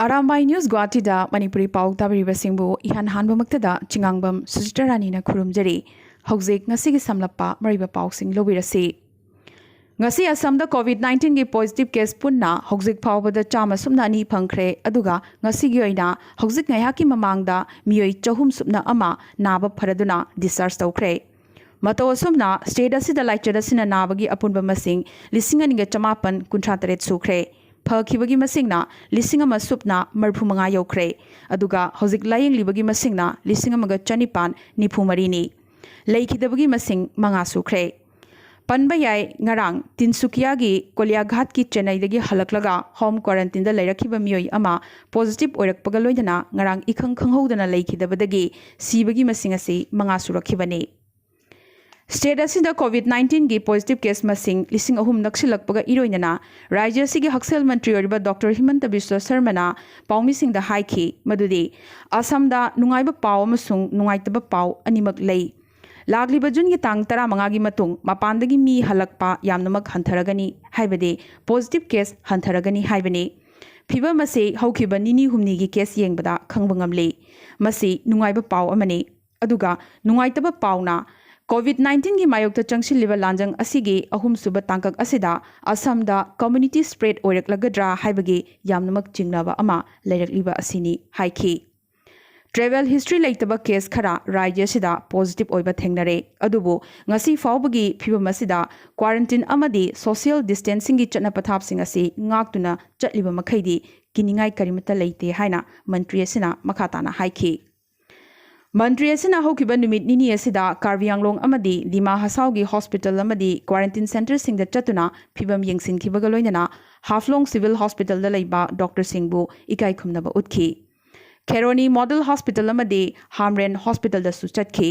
Arambai News Guatida Manipuri Pau Tabiriba Singbu Ihan Hanba Maktada Chingangbam Sujitarani Kurumjari Hauzik Ngasigi Samlapa Mariba Pau Sing Lobirasi Ngasi Asamda COVID-19 gi positive case punna Hauzik Paubada Chama Sumna Ani Pankre Aduga Ngasi Gyoina Hauzik Ngayaki Mamangda Mioi Chahum Sumna Ama Naba Paraduna Discharge Tokre Mato Sumna State Asida Laichadasina Nabagi Apunba Masing Lisinganiga Chamapan Kuntratare Sukre Phakibagi masingna lisinga masupna marphumanga yokre aduga hojik layeng libagi masingna lisinga maga chanipan nifumari ni leikidabagi masing manga sukre panba yai ngarang tinsukia gi koliaghat ki chennai dagi halaklaga home quarantine da lairakhiba mioi ama positive oirakpaga loidana ngarang ikhang khanghodana leikidabadagi sibagi masing asi manga surakhibani State asida COVID-19 gi positive case masing lising ahum naksilakpaga iroinana Rajya sigi Haksel Mantri oriba Dr. Himanta Biswa Sarmana paumi sing da haiki madudi Asamda nungaiba pau amasung nungaitaba pau animak lei Lagliba jun gi tang 15 gi matung mapandagi mi halakpa yamnamak hantaragani haibade positive case hantaragani haibani Phiba mase haukiba nini humni gi case yengbada khangbangamle masi nungaiba pau amani aduga nungaitaba pauna COVID-19 की मायोक्ता चंगसिलिबा लांजंग असिगी अहुम सुबा तांकक असिदा असमदा community spread ओइरकलगद्रा हाइबगी यामनमक चिंगनाबा अमा लेरकलिबा असिनी हाइखी travel history लेतबा case खरा राज्य सिदा पॉजिटिव ओइबा थेंगनरे अदुबो ngasi फावबगी फिबम असिदा क्वारंटाइन अमदी सोशल डिस्टेंसिंग की चटना पथापसिंग असि ngaktuna चटलिबा मखैदी किनिंगाई करिमता लेते हाइना मंत्री असिना मखाताना हाइखी Mantri asina hokiba numit nini asida Karbianglong amadi Dima Hasaugi Hospital amadi quarantine center singda chatuna phibam yengsin khibaga loinana Haflong Civil Hospital da leiba Dr. Singbu ikai khumnaba utkhi Kheroni Model Hospital amadi Hamren Hospital da su chatki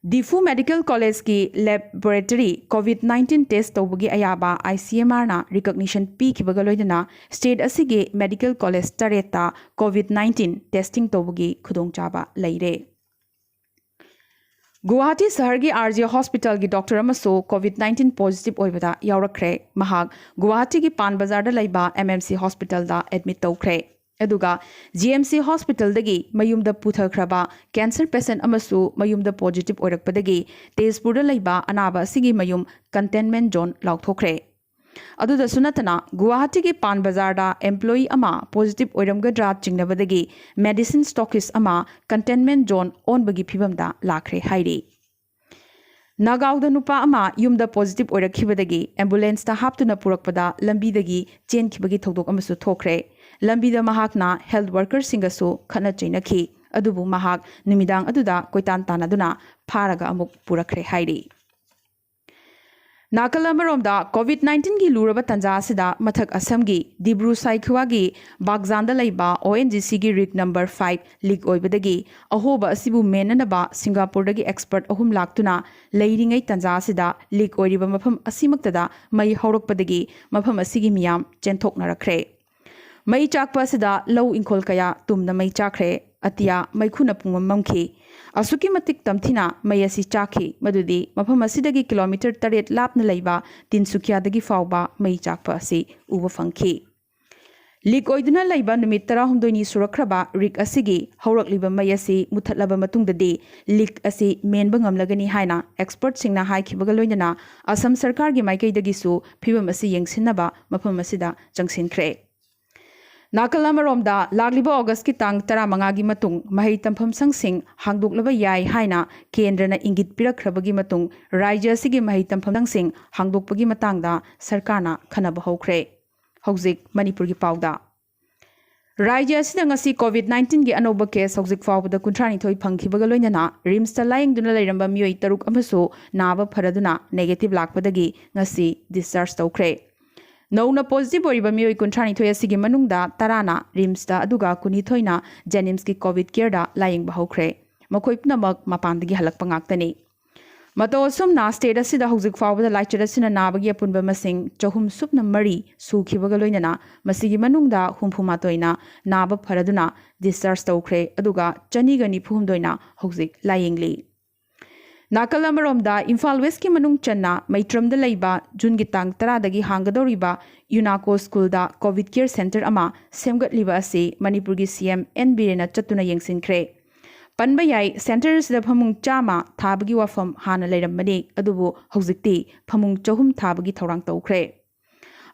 Difu Medical College ki laboratory COVID-19 test tawbagi ayaba ICMR na recognition p khibaga loidana state asigi medical college tareta COVID-19 testing tawbagi khudongchaba leire Guwahati Sahar gi RJ Hospital gi doctor amaso COVID-19 positive oibada yaurakre mahak Guwahati gi Pan Bazar da laiba MMC Hospital da admit tawkre Aduga GMC Hospital dagi mayumda puthakraba cancer patient amasu mayumda positive oirakpadagi Tezpurda laiba anaba sigi mayum containment zone laukthokre Aduda sunatana Guwahati gi Pan Bazar da employee ama positive oiramgadra chingnabadagi medicine stockist ama containment zone onbagi phibamda lakre hairi Nagauda nupa ama yumda positive oirakhibadagi ambulance ta haptuna purakpada lambidagi chenkhibagi thodok amasu thokre Lambida mahakna health worker singasu khana chainakhi adubu mahak numidang aduda koitan tanaduna pharaga amuk purakre hairi Nakalamaromda COVID-19 gi luraba tanja asida mathak Assam gi Dibru Saikhwa gi Bagzanda laiba ONGC gi rig number 5 leak oibadagi ahoba asibu menanaba Singapore dagi expert ahum laktuna leiringai tanja asida leak oiriba mafam asimaktada mai horokpadagi mafam asigi miyam chenthoknarakre Mai chakpa sida low inkol kaya tumna mai chakre atia mai khuna pungam mamkhi asuki matik tamthina mai asi chakhi madudi mafam asidagi kilometer 8 lapna leiba Tinsukia dagi fawba mai chakpa asi uba fangkhi Lik oiduna leiba numit 19 ni surakraba rik asigi haurakliba mai asi muthatlaba matungdadi lik asi menba ngamlagani haina expert singna haikhibaga loinana Assam sarkar gi maikai dagi su phibam asi yengsinaba mafam asida changsinkre Nakalamaromda lagliba August ki tang 15 gi matung mahai tampham sangsing hangdoklaba yai haina kendrana ingit pirakrabagi matung rajya sigi mahai tampham sangsing hangdokpagi matangda sarkarna khanaba hokre hojik Manipur gi pauda Rajya sida ngasi COVID-19 gi anoba case hojik fawbada 32 phangkhibaga loinana rims ta laing duna leiramba mioi taruk amaso naba pharaduna negative lakpadagi ngasi discharge tawkre Nauna positive oriba mioi 32 asigi manungda tarana rimsta aduga kunithoina Jenims ki COVID care da laying bahokre makoi punamak mapandagi halakpa ngaktani Mato somna state asida hojik fawbada laichadasina nabagi apunba masing chahum supna mari sukhibaga loinana masigi manungda humphumatoina naba pharaduna discharge tawkre aduga chaniga nifhumdoina hojik layingli नाकल अमरोमदा Imphal west की मनुंग चन्ना मैत्रमदा लैबा June की तांग 10 हांगदौरिबा यूनाको स्कूलदा कोविड केयर सेंटर अमा सेमगतलिबा असे मणिपुर की सीएम एन बीरेना चतुना यंगसिनख्रे पनबा याई सेंटर से फमुंग चामा थाबगी वाफम हाना लेरमबने अदुबु हौजिक्ति फमुंग चहुम थाबगी थौरांग तौख्रे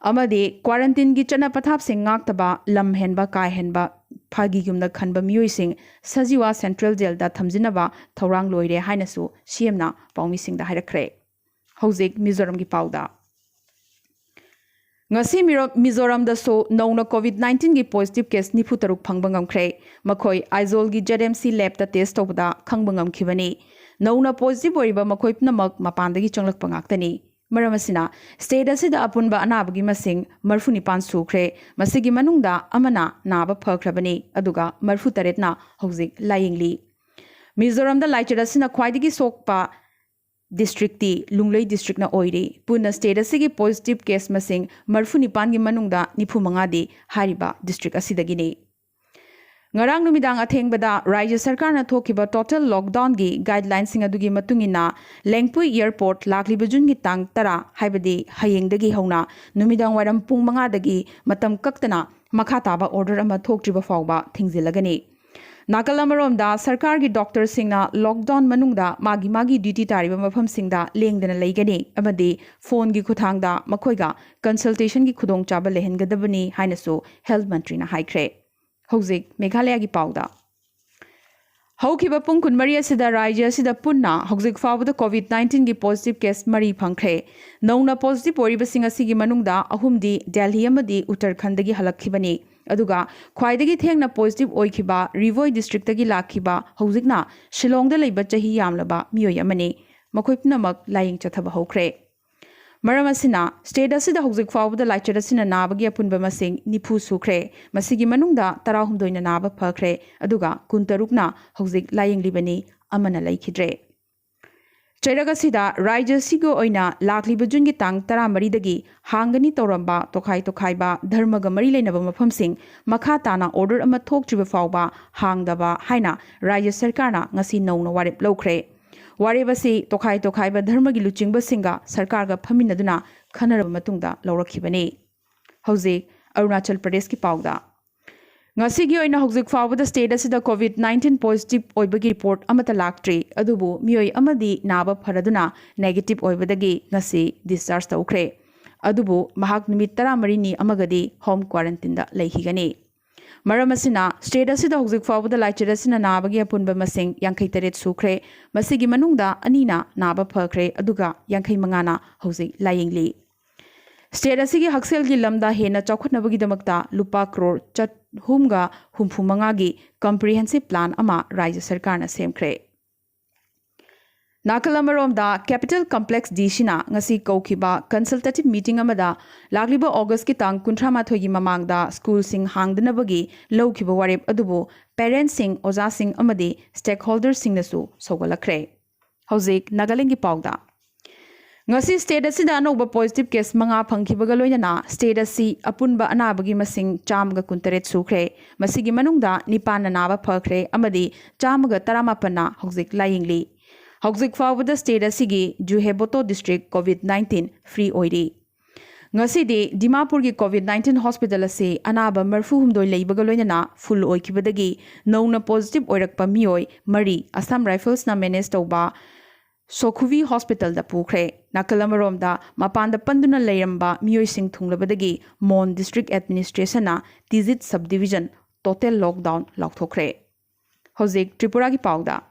अमदे क्वारंटीन की चना पथाप से ngaktaba lam henba kai henba phagi gumna khanba miyoi sing sajiwa central jail da thamjinaba thorang loire haina su cm na paumi sing da hairakre hojik mizoram gi pauda ngasi mizoram da so nona covid 19 gi positive case nifu taruk phangbangam khre makhoi aizol gi jmc lab da test tobda khangbangam khibani nona positive oiba makhoi pnamak mapandagi changlak pangaktani मरमसिना state असिदा अपुनबा अनाबगी मसिंग मरफु निपान सुख्रे मसिगी मनुंगदा अमना नाबा फख्रबनी अदुगा मरफु तरेतना हौजिक लायिंगली मिजोरमदा लाइचरसिना ख्वाइदगी सोकपा डिस्ट्रिक्टि लुंगलै डिस्ट्रिक्टना ओइरे पुना स्टेट असिगी पॉजिटिव केस मसिंग मरफु निपान गी मनुंगदा निफु मंगादी हारिबा डिस्ट्रिक्ट असिदगिनी ngarang numidang athengbada राज्य सरकार na thokiba total lockdown gi guidelines sing adugi matungina lengpui airport lakliba jun gi tang tara haibadi hayeng dagi hauna numidang waram pung manga dagi matam kaktana makha taba order ama thoktriba fawba thingzilagani nakalamorom da sarkar gi doctor singna lockdown manungda magi duty tariba mafam singda lengdana leigani amadi phone gi khuthang da makhoiga consultation gi khudong chaba lehengadabani hainasu health mantri na haikre हौजिक Meghalaya की पाउदा हौखिबा पुंग कुनमरी असिदा राज्य असिदा पुन्ना हौजिक फावदा Covid 19 की positive case मरी फंख्रे नौना positive ओरिबसिंग असिगी मनुंगदा अहुमदी Delhi अमदी Uttarakhand की हलखिबनी अदुगा ख्वाइदगी थेंगना positive ओइखिबा रिवोई district की लाखिबा हौजिकना शिलोंगदा लेबा चही यामलबा मियोय अमनी मखोइपनमक lying चथबा हौख्रे मरम असिना स्टेट असिदा हौजिक फावदा लाइचर असिना नाबगी अपुनबा मसिंग निफु सुख्रे मसिगी मनुंगदा 19 नाबा फख्रे अदुगा 23 हौजिक लायिंगलिबनी अमना लैखिद्रे चैरगसिदा राज्य सिगो ओइना लाखलिबा जुनगी तांग 13 दगी हांगनी तौरंबा तोखाई तोखाइबा धर्मगा मरी लेनबा मफमसिंग मखा ताना ऑर्डर अमा थोकत्रिबा फावबा हांगदबा हाइना राज्य सरकारना ngasi नौना वारेप लौख्रे वारेबसी तोखाई तोखाइबा धर्म की लुचिंग सिंगा सरकार का फमिनदुना खनरब मतुंगदा लौरखिबनी हौजिक अरुणाचल प्रदेश की पाउदा ngasi oina hojik fawada state asida covid 19 positive oibagi report amata laktri adubu miyoi amadi naba pharaduna negative oibadagi ngasi discharge tawkhre adubu mahak numit 13 ni amagadi home quarantine da leihigani मरम असिना state असिदा हौजिक फावदा लाइचर असिना नाबगी अपुनबा मसिंग 53 सुख्रे मसिगी मनुंगदा अनीना नाबा फख्रे अदुगा 55 ना हौजिक लायिंगली state असिगी हक्सेलगी lambda हेना चौखटनबगी दमकता लुपा करोड़ 365 गी comprehensive plan अमा राज्य सरकार ना सेमख्रे नाकलमरोमदा कैपिटल कॉम्प्लेक्स डीसीना ngasi कौखिबा कंसल्टेटिव मीटिंग अमदा लागलिबा अगस्त की तांग 38 गी ममांगदा स्कूल सिंग हांगदनबगी लौखिबा वारेप अदुबो पेरेंट्स सिंग ओजा सिंग अमदी स्टेक होल्डर्स सिंग नसु सोगलखरे हौजिक नागालैंड की पाउदा ngasi स्टेट असिदा अनोबा पॉजिटिव केस मंगा फंखिबगा लोइना स्टेट असि अपुनबा अनाबगी मसिंग 139 सुख्रे मसिगी मनुंगदा निपान नाबा फख्रे अमदी 118 ना हौजिक लायिंगली हौजिक फावदा स्टेट असिगी जुहेबोतो डिस्ट्रिक्ट कोविड 19 फ्री ओइरी ngasi दिमापुर की कोविड 19 हॉस्पिटल असे अनाबा मरफु हुमदोय लेबगा लोइना फुल ओइखिबदगी नौना पॉजिटिव ओइरकपा मियोय मरी असम राइफल्स ना मैनेज तौबा सोखुवी हॉस्पिटल दा पुख्रे नाकलमरोमदा मपानदा पंदुना लेरंबा मियोय सिंग थुंगलबदगी मोन डिस्ट्रिक्ट एडमिनिस्ट्रेशन ना तिजित सब डिवीजन टोटल लॉकडाउन लौथोख्रे हौजिक त्रिपुरा की पाउदा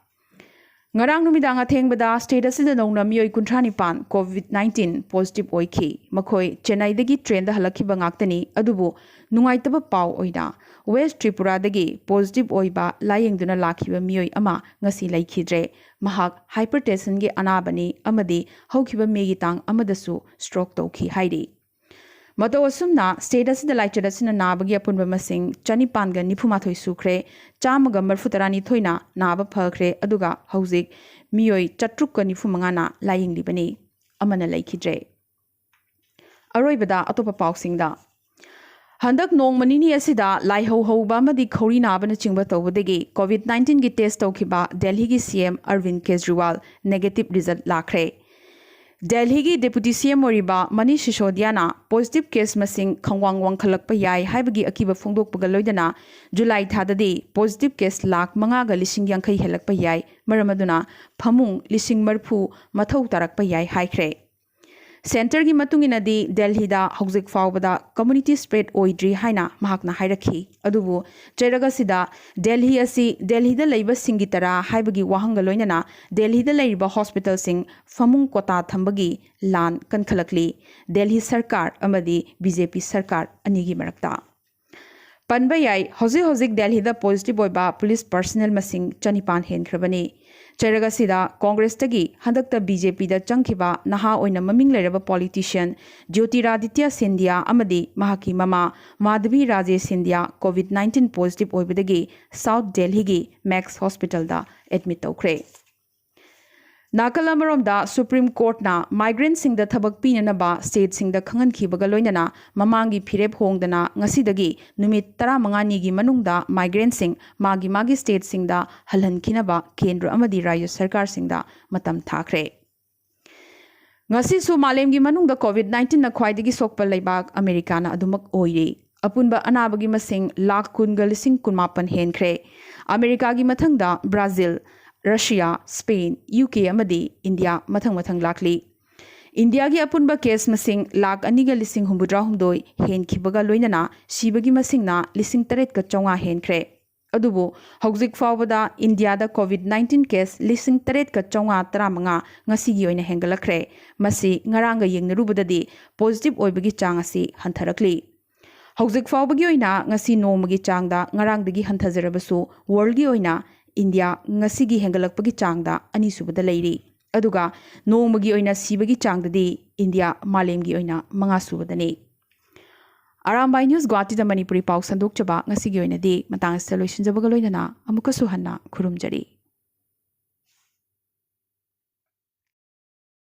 ngarang numidang athengbada state asida nongna miyoi 95 covid 19 positive oikhi makhoi chennai dagi train da halakhiba ngaktani adubu nungaitaba paw oina west tripura dagi positive oiba layengduna lakhiba miyoi ama ngasi laikhidre mahak hypertension gi anabani amadi hokhiba megi tang amadasu stroke tokhi hairi मतो असुमना state असिदा लाइचर असिना नाबगी अपुनबा मसिंग 4 निफुमाथोय सुख्रे 142 ना नाबा फख्रे अदुगा हौजिक मियोय 795 ना लायिंगलिबनी अमना लैखिद्रे अरोइबदा अतोपा पाउसिंगदा हंदक नोंग मनिनी असिदा लाइहौ हौबा अमदी खौरी नाबना चिंबा तौबदगी कोविड-19 की test तौखिबा दिल्ली की CM Arvind Kejriwal negative result लाखरे। दिल्ली की deputy CM ओरिबा मनीष सिसोदियाना पॉजिटिव केस मसिंग खंगवांग वांखलकपा याय हाइबगी अकीबा फोंदोकपगा लोइदना जुलाई थाददी पॉजिटिव केस लाख 5,50,000 हेलकपा याय मरमदुना फमुंग 40,000 मथौ तारकपा याय हाइख्रे। सेंटर की मतुंगिनदी दिल्ली दा हौजिक फावबदा कम्युनिटी स्प्रेड ओइद्री हाइना महाकना हाइरखी अदुबु चैरगसिदा दिल्ली असि दिल्ली दा लैबा सिंगी तरा हाइबगी वाहंग लोइनना दिल्ली दा लैबा हॉस्पिटल सिंग फमुंग कोता थंबगी लान कनखलकली दिल्ली सरकार अमदी बीजेपी सरकार अनिगी मरक्ता पनबा याई हौजिक दिल्ली दा पॉजिटिव ओइबा पुलिस पर्सनल मसिंग 4,500 हेनख्रबनी चैरगसिदा कांग्रेस तगी हंदकता बीजेपी दा चंखिबा नहा ओइना ममिंग लेरबा पॉलिटिशियन ज्योतिरादित्य सिंधिया अमदी महाकी ममा माधवी राजे सिंधिया कोविड-19 पॉजिटिव ओइबदगी साउथ दिल्ली की मैक्स हॉस्पिटल दा एडमिट तौख्रे। नाकल अमरोमदा सुप्रीम कोर्ट ना माइग्रेंट सिंग दा थबक पीननबा स्टेट सिंग दा खंगनखिबगा लोइनना ममांगी फिरेप होंगदना ngasiदगी नुमित 15 गी मनुंगदा माइग्रेंट सिंग मागी स्टेट सिंग दा हलहनखिनबा केंद्र अमदी राज्य सरकार सिंग दा मतम थाखरे। ngasisu मालेमगी मनुंगदा कोविड-19 ना ख्वाइदगी सोकपल लैबाक अमेरिका ना अदुमक ओइरे अपुनबा अनाबगी मसिंग लाख 19,000 हेनख्रे। अमेरिका की मथंगदा ब्राजील रशिया स्पेन यूके अमदी इंडिया मथंग लाखली। इंडिया की अपुनबा केस मसिंग लाख 2,63 हेनखिबगा लोइनना सिबगी मसिंगना 8,700 हेनख्रे अदुबो हौजिक फावबदा इंडिया दा कोविड-19 केस 8,735 ngasi ओइना हेंगलखरे मसि ngaranga yengnarubadadi पॉजिटिव ओइबगी चांग असि हंथरकली। हौजिक फावबगी ओइना ngasi नोमगी चांगदा ngarangदगी हंथजरबसु वर्ल्डगी ओइना इंडिया ngasiगी हेंगलकपगी चांगदा अनिसुबदा लैरी अदुगा नोमगी ओइना सिबगी चांगददी इंडिया मालेमगी ओइना 5 सुबदनी। आरामबाई न्यूज़ गुवाहाटी दा मणिपुरी पाउ संदोकचबा ngasiगी ओइनादी matang solution jabagaloinana amuka suhanna khurumjari।